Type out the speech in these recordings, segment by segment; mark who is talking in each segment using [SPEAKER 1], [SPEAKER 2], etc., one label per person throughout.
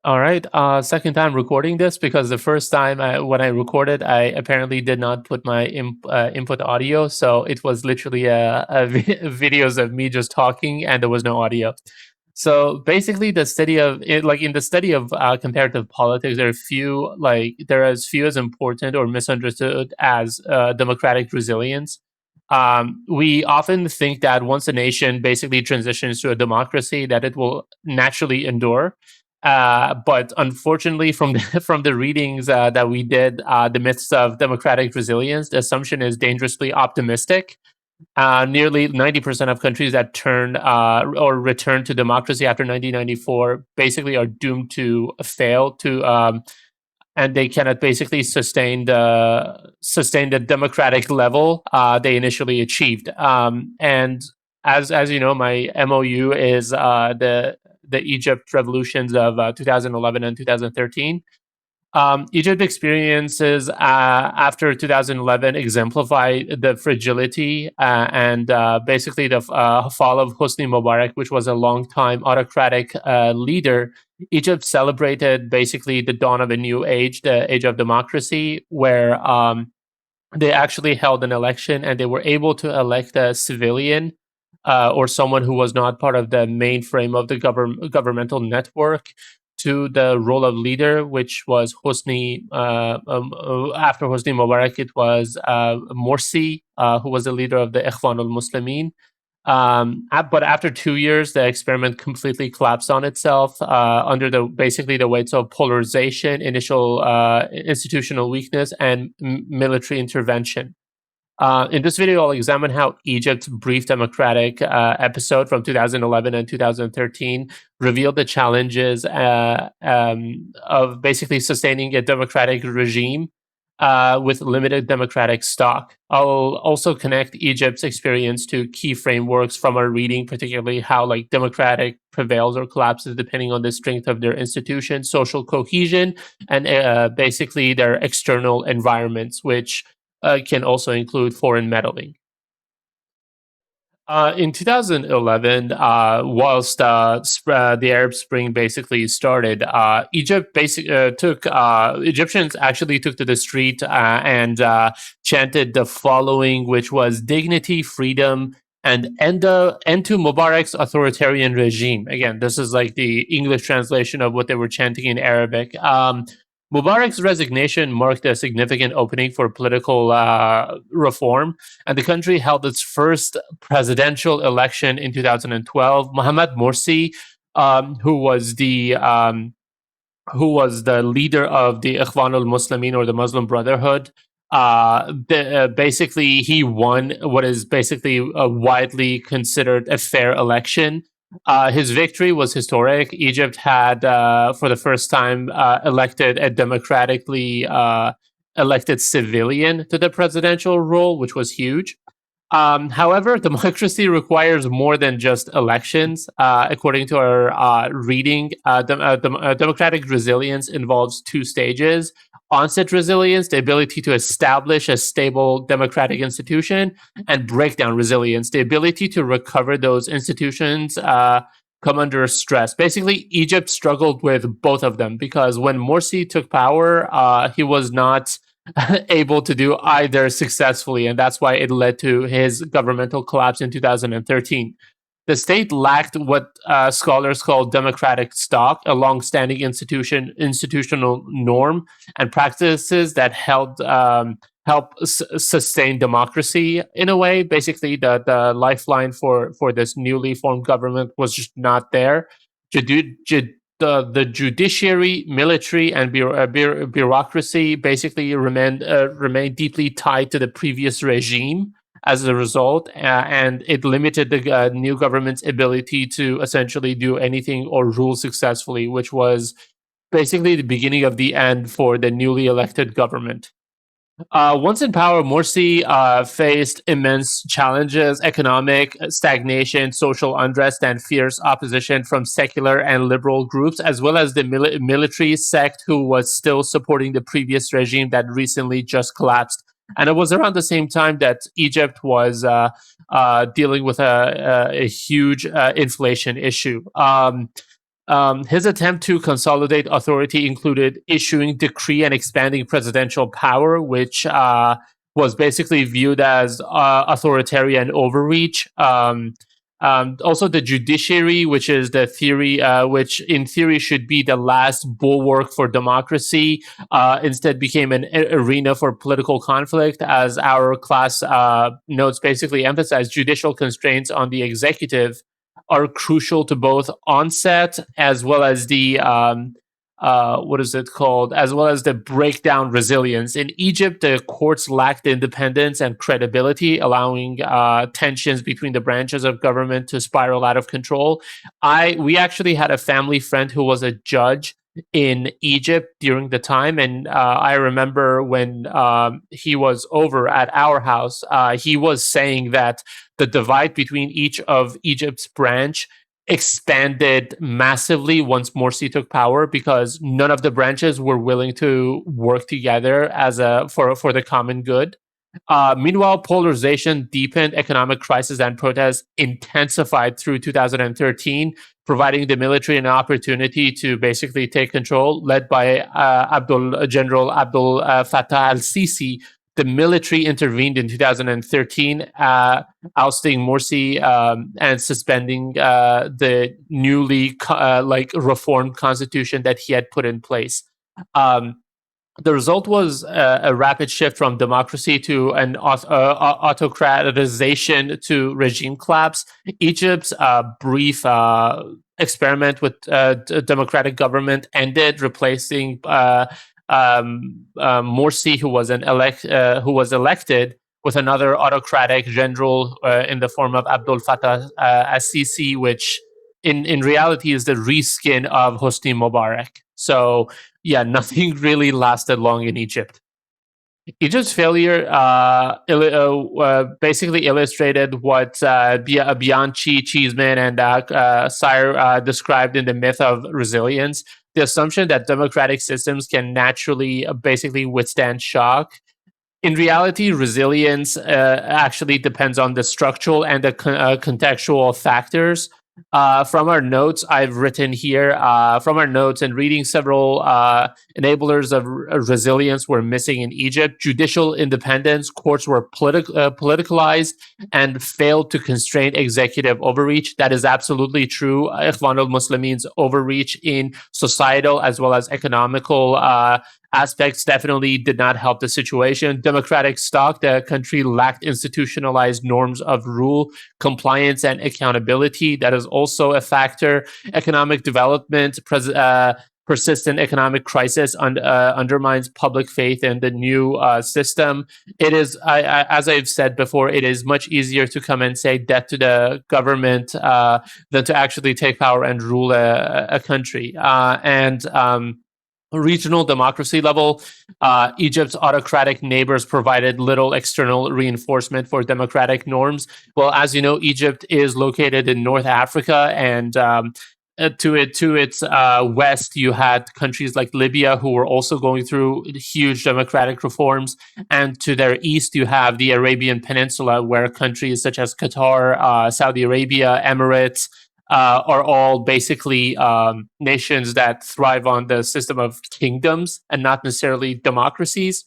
[SPEAKER 1] All right. Second time recording this because the first time when I recorded, I apparently did not put my input audio, so it was literally videos of me just talking, and there was no audio. So basically, the study of it, like in the study of comparative politics, there are as few as important or misunderstood as democratic resilience. We often think that once a nation basically transitions to a democracy, that it will naturally endure, but unfortunately, from the, from the readings that we did, the myths of democratic resilience, the assumption is dangerously optimistic. Nearly 90% of countries that turn or return to democracy after 1994 basically are doomed to fail and they cannot basically sustain the democratic level they initially achieved. And as you know, my MOU is the Egypt revolutions of 2011 and 2013. Egypt experiences after 2011 exemplify the fragility and basically the fall of Hosni Mubarak, which was a long-time autocratic leader. Egypt celebrated basically the dawn of a new age, the age of democracy, where they actually held an election and they were able to elect a civilian or someone who was not part of the mainframe of the governmental network to the role of leader, which was Hosni. After Hosni Mubarak, it was Morsi, who was the leader of the Ikhwan al-Muslimin. But after 2 years, the experiment completely collapsed on itself under basically the weights of polarization, initial institutional weakness, and military intervention. In this video, I'll examine how Egypt's brief democratic episode from 2011 and 2013 revealed the challenges of basically sustaining a democratic regime with limited democratic stock. I'll also connect Egypt's experience to key frameworks from our reading, particularly how like democratic prevails or collapses depending on the strength of their institution, social cohesion, and basically their external environments, which can also include foreign meddling. In 2011, whilst the Arab Spring basically started, Egyptians actually took to the street and chanted the following, which was dignity, freedom, and end to Mubarak's authoritarian regime. Again, this is like the English translation of what they were chanting in Arabic. Mubarak's resignation marked a significant opening for political reform, and the country held its first presidential election in 2012. Mohamed Morsi, who was the leader of the Ikhwan al-Muslimin, or the Muslim Brotherhood, basically he won what is basically widely considered a fair election. His victory was historic. Egypt had, for the first time, elected a democratically elected civilian to the presidential role, which was huge. However, democracy requires more than just elections. According to our reading, democratic resilience involves two stages: onset resilience, the ability to establish a stable democratic institution, and breakdown resilience, the ability to recover those institutions come under stress. Basically, Egypt struggled with both of them because when Morsi took power, he was not able to do either successfully, and that's why it led to his governmental collapse in 2013. The state lacked what scholars call democratic stock, a long-standing institutional norm, and practices that help sustain democracy in a way. Basically, the lifeline for this newly formed government was just not there. The judiciary, military, and bureaucracy basically remained deeply tied to the previous regime as a result, and it limited the new government's ability to essentially do anything or rule successfully, which was basically the beginning of the end for the newly elected government. Once in power, Morsi faced immense challenges: economic stagnation, social unrest, and fierce opposition from secular and liberal groups, as well as the military sect who was still supporting the previous regime that recently just collapsed. And it was around the same time that Egypt was dealing with a huge inflation issue. His attempt to consolidate authority included issuing decree and expanding presidential power, which was basically viewed as authoritarian overreach. Also, the judiciary, which is the theory, which in theory should be the last bulwark for democracy, instead became an arena for political conflict, as our class notes basically emphasize. Judicial constraints on the executive are crucial to both onset as well as the what is it called? As well as the breakdown resilience. In Egypt, the courts lacked independence and credibility, allowing tensions between the branches of government to spiral out of control. We actually had a family friend who was a judge in Egypt during the time, and I remember when he was over at our house, he was saying that the divide between each of Egypt's branch expanded massively once Morsi took power, because none of the branches were willing to work together as for the common good. Meanwhile, polarization deepened, economic crisis and protests intensified through 2013, providing the military an opportunity to basically take control, led by General Abdul Fattah al-Sisi. The military intervened in 2013, ousting Morsi and suspending the newly reformed constitution that he had put in place. The result was a rapid shift from democracy to an autocratization to regime collapse. Egypt's brief experiment with democratic government ended, replacing Morsi, who was elected, with another autocratic general in the form of Abdul Fattah al-Sisi, which in reality is the reskin of Hosni Mubarak. So yeah, nothing really lasted long in Egypt. Egypt's failure basically illustrated what Bianchi, Cheeseman, and Sire described in the myth of resilience. The assumption that democratic systems can naturally basically withstand shock. In reality, resilience actually depends on the structural and the contextual factors. From our notes, I've written here, from our notes and reading, several enablers of resilience were missing in Egypt. Judicial independence, courts were politicalized and failed to constrain executive overreach. That is absolutely true. Ikhwan al-Muslimin's overreach in societal as well as economical aspects definitely did not help the situation. Democratic stock, the country lacked institutionalized norms of rule, compliance, and accountability. That is also a factor. Economic development, persistent economic crisis undermines public faith in the new system. It is, as I've said before, it is much easier to come and say death to the government than to actually take power and rule a country. Regional democracy level, Egypt's autocratic neighbors provided little external reinforcement for democratic norms. Well, as you know, Egypt is located in North Africa, and to its west, you had countries like Libya, who were also going through huge democratic reforms, and to their east, you have the Arabian Peninsula, where countries such as Qatar, Saudi Arabia, Emirates, are all basically nations that thrive on the system of kingdoms and not necessarily democracies.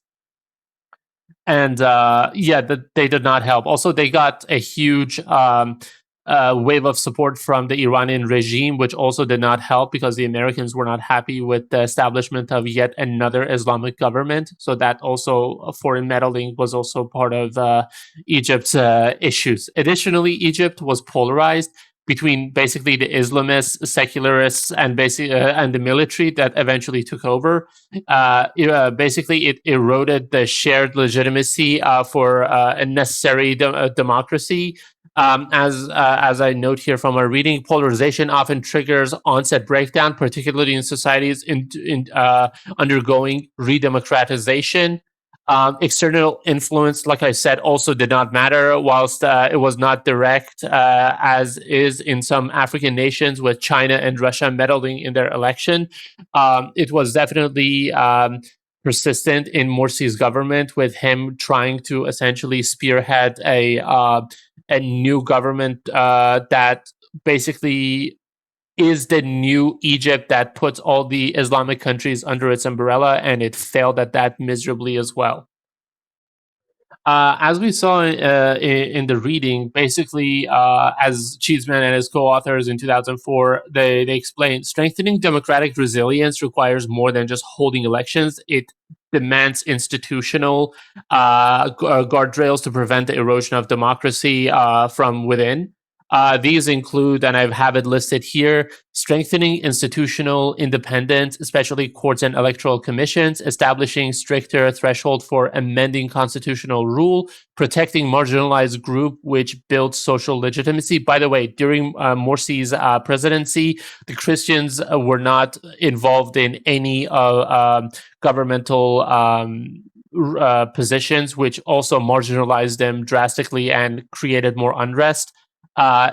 [SPEAKER 1] And they did not help. Also, they got a huge wave of support from the Iranian regime, which also did not help, because the Americans were not happy with the establishment of yet another Islamic government. So that also, foreign meddling was also part of Egypt's issues. Additionally, Egypt was polarized between basically the Islamists, secularists, and and the military that eventually took over. Basically, it eroded the shared legitimacy for a necessary democracy. As I note here from our reading, polarization often triggers onset breakdown, particularly in societies undergoing redemocratization. External influence, like I said, also did not matter, whilst it was not direct, as is in some African nations with China and Russia meddling in their election. It was definitely persistent in Morsi's government, with him trying to essentially spearhead a new government that basically is the new Egypt that puts all the Islamic countries under its umbrella, and it failed at that miserably as well. As we saw in the reading, basically, as Cheeseman and his co-authors in 2004, they explained strengthening democratic resilience requires more than just holding elections. It demands institutional guardrails to prevent the erosion of democracy from within. These include, and I have it listed here, strengthening institutional independence, especially courts and electoral commissions, establishing stricter threshold for amending constitutional rule, protecting marginalized group, which builds social legitimacy. By the way, during Morsi's presidency, the Christians were not involved in any governmental positions, which also marginalized them drastically and created more unrest.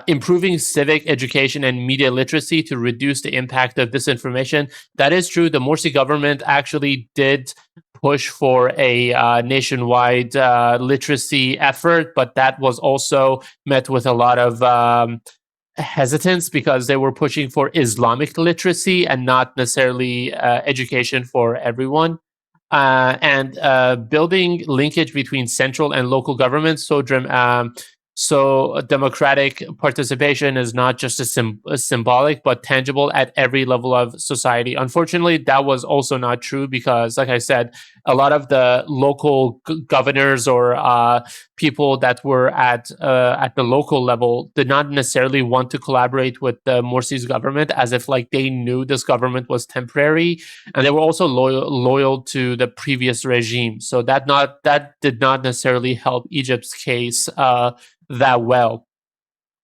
[SPEAKER 1] Improving civic education and media literacy to reduce the impact of disinformation. That is true. The Morsi government actually did push for a nationwide literacy effort, but that was also met with a lot of hesitance because they were pushing for Islamic literacy and not necessarily education for everyone. And building linkage between central and local governments. So democratic participation is not just a symbolic, but tangible at every level of society. Unfortunately, that was also not true because, like I said, a lot of the local governors or people that were at the local level did not necessarily want to collaborate with the Morsi's government, as if like they knew this government was temporary, and they were also loyal to the previous regime. So that did not necessarily help Egypt's case that well.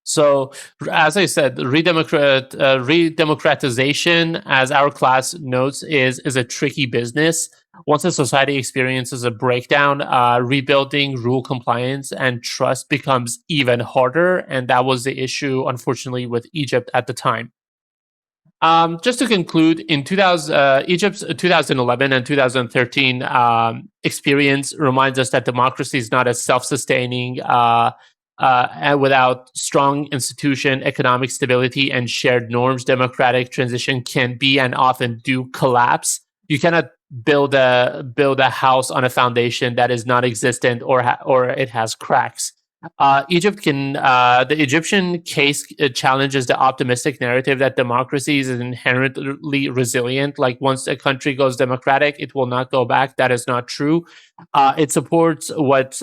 [SPEAKER 1] So, as I said, redemocratization, as our class notes, is a tricky business. Once a society experiences a breakdown, rebuilding rule compliance and trust becomes even harder, and that was the issue, unfortunately, with Egypt at the time. Just to conclude, in Egypt's 2011 and 2013 experience reminds us that democracy is not a self-sustaining and without strong institution, economic stability, and shared norms, democratic transition can be and often do collapse. You cannot build a house on a foundation that is non-existent or it has cracks. The Egyptian case challenges the optimistic narrative that democracy is inherently resilient. Like once a country goes democratic, it will not go back. That is not true. It supports what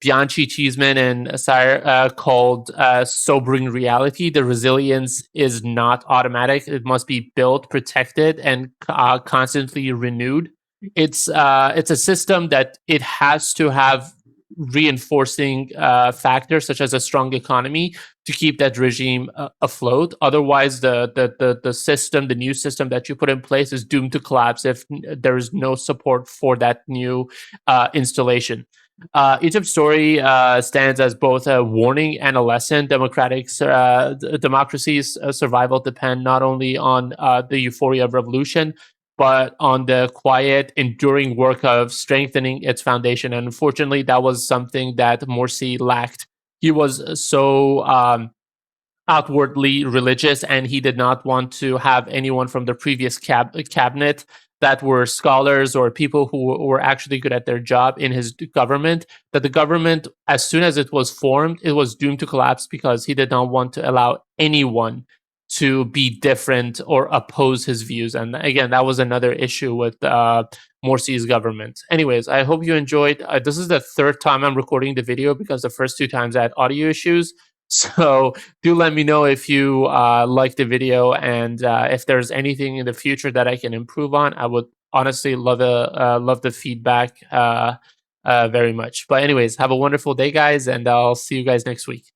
[SPEAKER 1] Bianchi, Cheeseman, and Sire called sobering reality. The resilience is not automatic. It must be built, protected, and constantly renewed. It's a system that it has to have reinforcing factors such as a strong economy to keep that regime afloat. Otherwise, the system, the new system that you put in place, is doomed to collapse if there is no support for that new installation. Egypt's story stands as both a warning and a lesson. Democracy's survival depend not only on the euphoria of revolution, but on the quiet, enduring work of strengthening its foundation. And unfortunately, that was something that Morsi lacked. He was so outwardly religious, and he did not want to have anyone from the previous cabinet that were scholars or people who were actually good at their job in his government. That the government, as soon as it was formed, it was doomed to collapse because he did not want to allow anyone to be different or oppose his views. And again, that was another issue with Morsi's government. Anyways, I hope you enjoyed. This is the third time I'm recording the video because the first two times I had audio issues. So do let me know if you like the video, and if there's anything in the future that I can improve on. I would honestly love the feedback very much. But anyways, have a wonderful day, guys, and I'll see you guys next week.